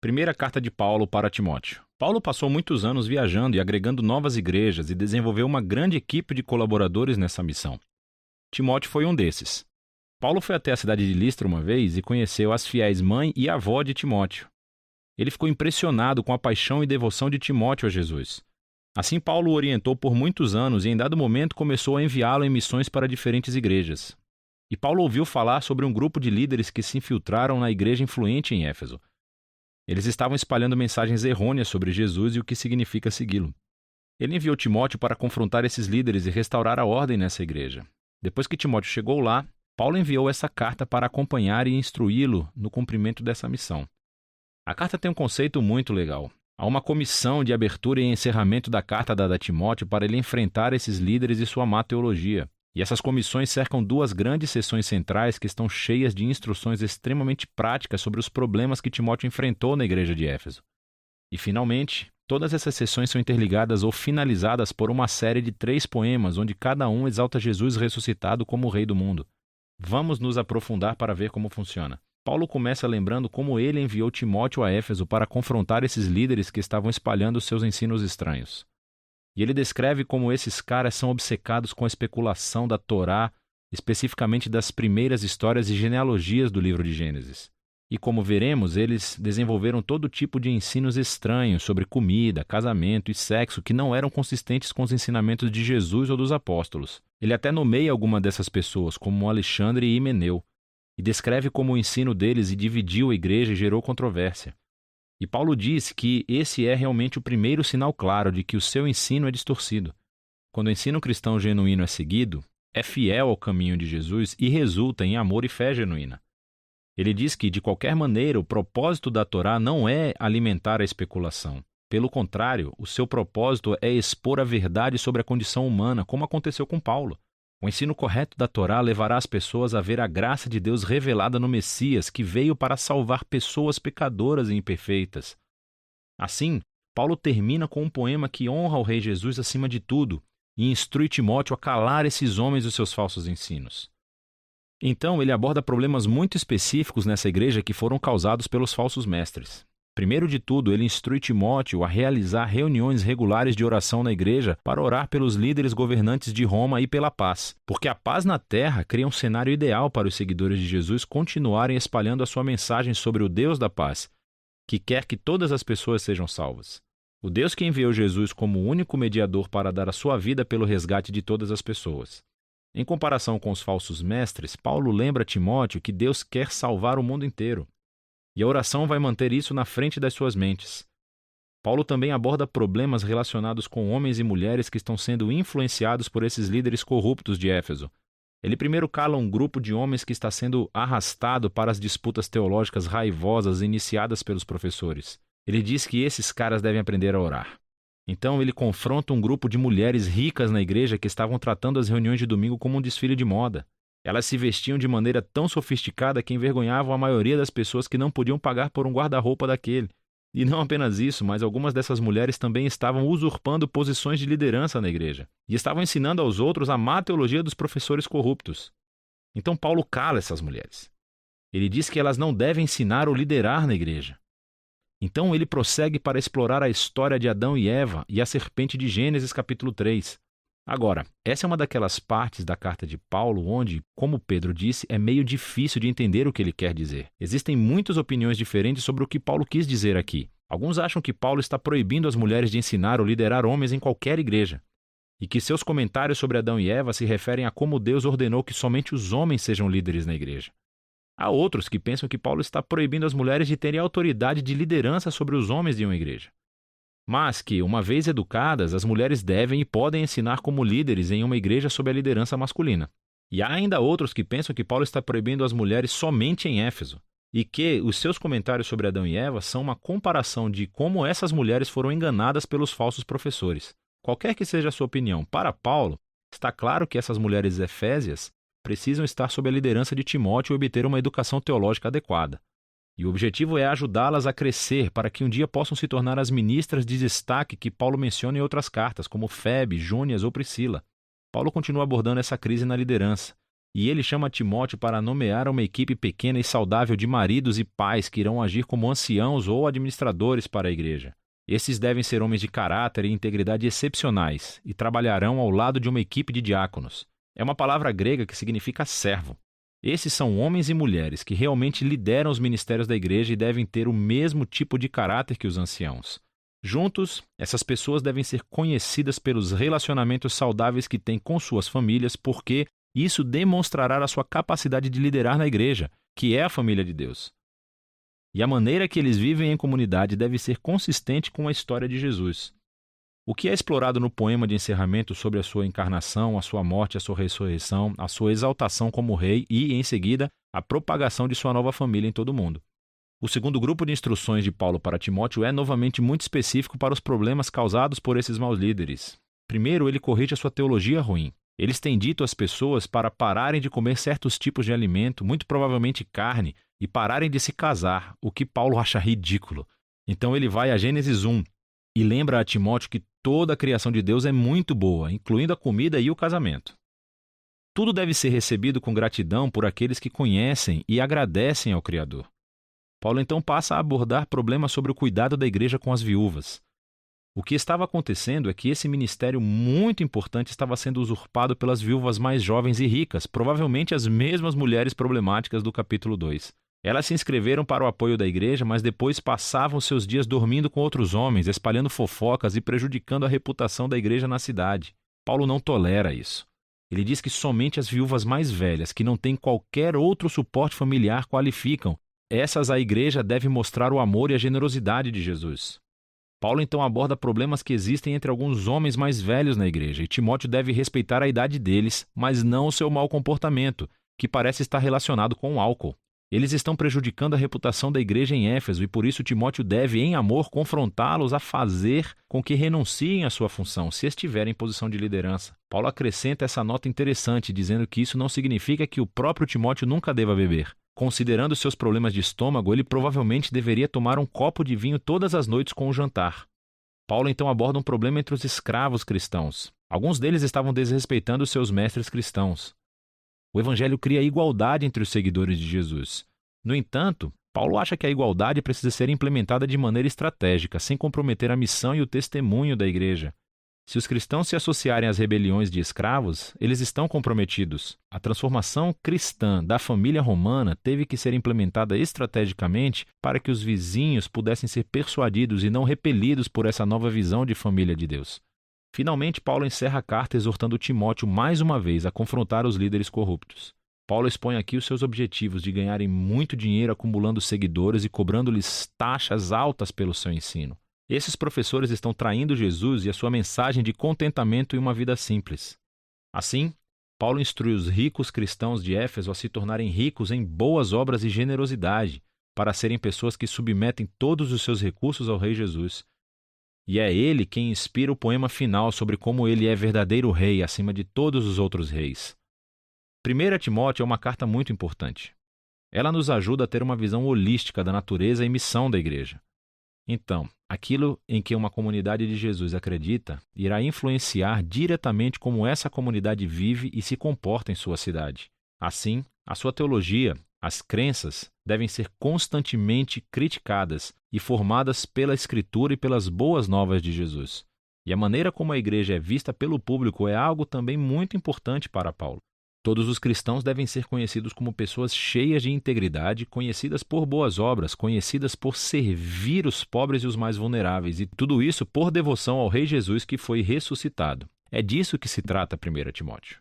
Primeira carta de Paulo para Timóteo. Paulo passou muitos anos viajando e agregando novas igrejas e desenvolveu uma grande equipe de colaboradores nessa missão. Timóteo foi um desses. Paulo foi até a cidade de Listra uma vez e conheceu as fiéis mãe e avó de Timóteo. Ele ficou impressionado com a paixão e devoção de Timóteo a Jesus. Assim, Paulo o orientou por muitos anos e, em dado momento, começou a enviá-lo em missões para diferentes igrejas. E Paulo ouviu falar sobre um grupo de líderes que se infiltraram na igreja influente em Éfeso. Eles estavam espalhando mensagens errôneas sobre Jesus e o que significa segui-lo. Ele enviou Timóteo para confrontar esses líderes e restaurar a ordem nessa igreja. Depois que Timóteo chegou lá, Paulo enviou essa carta para acompanhar e instruí-lo no cumprimento dessa missão. A carta tem um conceito muito legal. Há uma comissão de abertura e encerramento da carta dada a Timóteo para ele enfrentar esses líderes e sua má teologia. E essas comissões cercam duas grandes seções centrais que estão cheias de instruções extremamente práticas sobre os problemas que Timóteo enfrentou na igreja de Éfeso. E, finalmente, todas essas seções são interligadas ou finalizadas por uma série de 3 poemas, onde cada um exalta Jesus ressuscitado como o Rei do mundo. Vamos nos aprofundar para ver como funciona. Paulo começa lembrando como ele enviou Timóteo a Éfeso para confrontar esses líderes que estavam espalhando seus ensinos estranhos. E ele descreve como esses caras são obcecados com a especulação da Torá, especificamente das primeiras histórias e genealogias do livro de Gênesis. E como veremos, eles desenvolveram todo tipo de ensinos estranhos sobre comida, casamento e sexo que não eram consistentes com os ensinamentos de Jesus ou dos apóstolos. Ele até nomeia alguma dessas pessoas, como Alexandre e Himeneu, e descreve como o ensino deles dividiu a igreja e gerou controvérsia. E Paulo diz que esse é realmente o primeiro sinal claro de que o seu ensino é distorcido. Quando o ensino cristão genuíno é seguido, é fiel ao caminho de Jesus e resulta em amor e fé genuína. Ele diz que, de qualquer maneira, o propósito da Torá não é alimentar a especulação. Pelo contrário, o seu propósito é expor a verdade sobre a condição humana, como aconteceu com Paulo. O ensino correto da Torá levará as pessoas a ver a graça de Deus revelada no Messias, que veio para salvar pessoas pecadoras e imperfeitas. Assim, Paulo termina com um poema que honra o Rei Jesus acima de tudo e instrui Timóteo a calar esses homens dos seus falsos ensinos. Então, ele aborda problemas muito específicos nessa igreja que foram causados pelos falsos mestres. Primeiro de tudo, ele instrui Timóteo a realizar reuniões regulares de oração na igreja para orar pelos líderes governantes de Roma e pela paz, porque a paz na terra cria um cenário ideal para os seguidores de Jesus continuarem espalhando a sua mensagem sobre o Deus da paz, que quer que todas as pessoas sejam salvas. O Deus que enviou Jesus como o único mediador para dar a sua vida pelo resgate de todas as pessoas. Em comparação com os falsos mestres, Paulo lembra a Timóteo que Deus quer salvar o mundo inteiro. E a oração vai manter isso na frente das suas mentes. Paulo também aborda problemas relacionados com homens e mulheres que estão sendo influenciados por esses líderes corruptos de Éfeso. Ele primeiro cala um grupo de homens que está sendo arrastado para as disputas teológicas raivosas iniciadas pelos professores. Ele diz que esses caras devem aprender a orar. Então ele confronta um grupo de mulheres ricas na igreja que estavam tratando as reuniões de domingo como um desfile de moda. Elas se vestiam de maneira tão sofisticada que envergonhavam a maioria das pessoas que não podiam pagar por um guarda-roupa daquele. E não apenas isso, mas algumas dessas mulheres também estavam usurpando posições de liderança na igreja. E estavam ensinando aos outros a má teologia dos professores corruptos. Então Paulo cala essas mulheres. Ele diz que elas não devem ensinar ou liderar na igreja. Então ele prossegue para explorar a história de Adão e Eva e a serpente de Gênesis capítulo 3. Agora, essa é uma daquelas partes da carta de Paulo onde, como Pedro disse, é meio difícil de entender o que ele quer dizer. Existem muitas opiniões diferentes sobre o que Paulo quis dizer aqui. Alguns acham que Paulo está proibindo as mulheres de ensinar ou liderar homens em qualquer igreja, e que seus comentários sobre Adão e Eva se referem a como Deus ordenou que somente os homens sejam líderes na igreja. Há outros que pensam que Paulo está proibindo as mulheres de terem autoridade de liderança sobre os homens de uma igreja. Mas que, uma vez educadas, as mulheres devem e podem ensinar como líderes em uma igreja sob a liderança masculina. E há ainda outros que pensam que Paulo está proibindo as mulheres somente em Éfeso, e que os seus comentários sobre Adão e Eva são uma comparação de como essas mulheres foram enganadas pelos falsos professores. Qualquer que seja a sua opinião, para Paulo, está claro que essas mulheres efésias precisam estar sob a liderança de Timóteo e obter uma educação teológica adequada. E o objetivo é ajudá-las a crescer para que um dia possam se tornar as ministras de destaque que Paulo menciona em outras cartas, como Febe, Júnias ou Priscila. Paulo continua abordando essa crise na liderança. E ele chama Timóteo para nomear uma equipe pequena e saudável de maridos e pais que irão agir como anciãos ou administradores para a igreja. Esses devem ser homens de caráter e integridade excepcionais e trabalharão ao lado de uma equipe de diáconos. É uma palavra grega que significa servo. Esses são homens e mulheres que realmente lideram os ministérios da igreja e devem ter o mesmo tipo de caráter que os anciãos. Juntos, essas pessoas devem ser conhecidas pelos relacionamentos saudáveis que têm com suas famílias, porque isso demonstrará a sua capacidade de liderar na igreja, que é a família de Deus. E a maneira que eles vivem em comunidade deve ser consistente com a história de Jesus. O que é explorado no poema de encerramento sobre a sua encarnação, a sua morte, a sua ressurreição, a sua exaltação como rei e, em seguida, a propagação de sua nova família em todo o mundo. O segundo grupo de instruções de Paulo para Timóteo é novamente muito específico para os problemas causados por esses maus líderes. Primeiro, ele corrige a sua teologia ruim. Eles têm dito às pessoas para pararem de comer certos tipos de alimento, muito provavelmente carne, e pararem de se casar, o que Paulo acha ridículo. Então ele vai a Gênesis 1 e lembra a Timóteo que toda a criação de Deus é muito boa, incluindo a comida e o casamento. Tudo deve ser recebido com gratidão por aqueles que conhecem e agradecem ao Criador. Paulo então passa a abordar problemas sobre o cuidado da igreja com as viúvas. O que estava acontecendo é que esse ministério muito importante estava sendo usurpado pelas viúvas mais jovens e ricas, provavelmente as mesmas mulheres problemáticas do capítulo 2. Elas se inscreveram para o apoio da igreja, mas depois passavam seus dias dormindo com outros homens, espalhando fofocas e prejudicando a reputação da igreja na cidade. Paulo não tolera isso. Ele diz que somente as viúvas mais velhas, que não têm qualquer outro suporte familiar, qualificam. Essas a igreja deve mostrar o amor e a generosidade de Jesus. Paulo então aborda problemas que existem entre alguns homens mais velhos na igreja, e Timóteo deve respeitar a idade deles, mas não o seu mau comportamento, que parece estar relacionado com o álcool. Eles estão prejudicando a reputação da igreja em Éfeso e por isso Timóteo deve, em amor, confrontá-los a fazer com que renunciem à sua função, se estiverem em posição de liderança. Paulo acrescenta essa nota interessante, dizendo que isso não significa que o próprio Timóteo nunca deva beber. Considerando seus problemas de estômago, ele provavelmente deveria tomar um copo de vinho todas as noites com o jantar. Paulo então aborda um problema entre os escravos cristãos. Alguns deles estavam desrespeitando seus mestres cristãos. O evangelho cria igualdade entre os seguidores de Jesus. No entanto, Paulo acha que a igualdade precisa ser implementada de maneira estratégica, sem comprometer a missão e o testemunho da igreja. Se os cristãos se associarem às rebeliões de escravos, eles estão comprometidos. A transformação cristã da família romana teve que ser implementada estrategicamente para que os vizinhos pudessem ser persuadidos e não repelidos por essa nova visão de família de Deus. Finalmente, Paulo encerra a carta exortando Timóteo mais uma vez a confrontar os líderes corruptos. Paulo expõe aqui os seus objetivos de ganharem muito dinheiro acumulando seguidores e cobrando-lhes taxas altas pelo seu ensino. Esses professores estão traindo Jesus e a sua mensagem de contentamento e uma vida simples. Assim, Paulo instrui os ricos cristãos de Éfeso a se tornarem ricos em boas obras e generosidade, para serem pessoas que submetem todos os seus recursos ao Rei Jesus. E é ele quem inspira o poema final sobre como ele é verdadeiro rei acima de todos os outros reis. 1 Timóteo é uma carta muito importante. Ela nos ajuda a ter uma visão holística da natureza e missão da igreja. Então, aquilo em que uma comunidade de Jesus acredita irá influenciar diretamente como essa comunidade vive e se comporta em sua cidade. Assim, a sua teologia, as crenças, devem ser constantemente criticadas e formadas pela Escritura e pelas boas novas de Jesus. E a maneira como a igreja é vista pelo público é algo também muito importante para Paulo. Todos os cristãos devem ser conhecidos como pessoas cheias de integridade, conhecidas por boas obras, conhecidas por servir os pobres e os mais vulneráveis, e tudo isso por devoção ao Rei Jesus que foi ressuscitado. É disso que se trata 1 Timóteo.